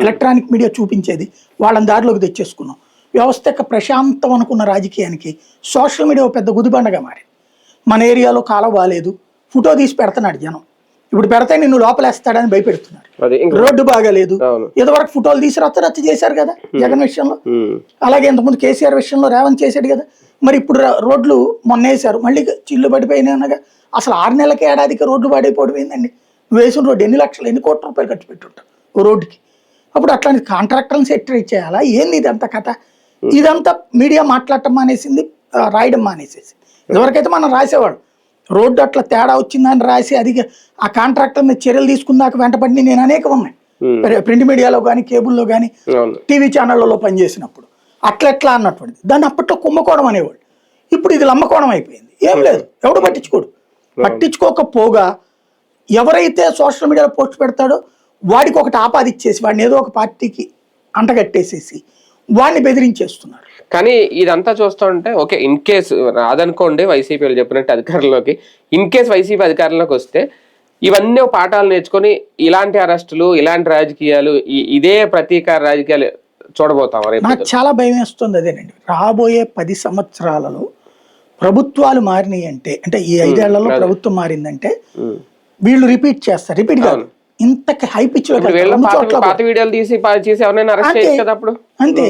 Electronic media చూపించేది, వాళ్ళని దారిలోకి తెచ్చేసుకున్నాం. వ్యవస్థ ప్రశాంతం అనుకున్న రాజకీయానికి సోషల్ మీడియా పెద్ద గుదిబండగా మారింది. మన ఏరియాలో కాలం బాగాలేదు, ఫోటో తీసి పెడుతున్నాడు జనం. ఇప్పుడు పెడితే నిన్ను లోపలేస్తాడని భయపెడుతున్నారు. రోడ్డు బాగాలేదు, ఇదివరకు ఫోటోలు తీసి రచ్చ చేశారు కదా జగన్ విషయంలో. అలాగే ఇంతకుముందు కేసీఆర్ విషయంలో రేవంత్ చేశాడు కదా. మరి ఇప్పుడు రోడ్లు మొన్న వేశారు, మళ్ళీ చిల్లు పడిపోయినాగా. అసలు 6 నెలలకి ఏడాదికి రోడ్లు పడిపోయిందండి. నువ్వు వేసిన రోడ్డు ఎన్ని లక్షలు ఎన్ని కోట్ల రూపాయలు ఖర్చు పెట్టుంటావు ఓ రోడ్డుకి. అప్పుడు అట్లాంటి కాంట్రాక్టర్ని సెటిల్ చేయాలా ఏంది ఇదంతా కథ? ఇదంతా మీడియా మాట్లాడటం మానేసింది, రాయడం మానేసేసి. ఇదివరకైతే మనం రాసేవాడు రోడ్డు అట్లా తేడా వచ్చిందని రాసి అది ఆ కాంట్రాక్టర్ మీద చర్యలు తీసుకున్నాక వెంటబడి నేను అనేకం ఉన్నాయి ప్రింట్ మీడియాలో కానీ కేబుల్లో కానీ టీవీ ఛానళ్లలో పనిచేసినప్పుడు. అట్లా అన్నటువంటిది దాన్ని అప్పట్లో కుంభకోణం అనేవాడు. ఇప్పుడు ఇది లమ్మకోణం అయిపోయింది. ఏం లేదు, ఎవడు పట్టించుకోడు. పట్టించుకోకపోగా ఎవరైతే సోషల్ మీడియాలో పోస్ట్ పెడతాడో వాడికి ఒకటి ఆపాదిచ్చేసి వాడిని ఏదో ఒక పార్టీకి అంటగట్టేసేసి వాడిని బెదిరించేస్తున్నారు. కానీ ఇదంతా చూస్తూ ఉంటే ఓకే, ఇన్ కేసు రాదనుకోండి వైసీపీ వాళ్ళు చెప్పినట్టు అధికారంలోకి, ఇన్ కేసు వైసీపీ అధికారంలోకి వస్తే ఇవన్నీ పాఠాలు నేర్చుకొని ఇలాంటి అరెస్టులు ఇలాంటి రాజకీయాలు ఇదే ప్రతీకార రాజకీయాలు చూడబోతాం. నాకు చాలా భయం వేస్తుంది అదేనండి. రాబోయే 10 సంవత్సరాలలో ప్రభుత్వాలు మారినాయి అంటే ఈ 5 ఏళ్లలో ప్రభుత్వం మారిందంటే వీళ్ళు రిపీట్ చేస్తారు. రిపీట్ కాదు, ఇంతకి హై పిచ్ లో పాత వీడియోలు తీసి ఎవరైనా అరెస్ట్ చేయొచ్చు కదా అప్పుడు. అంతే.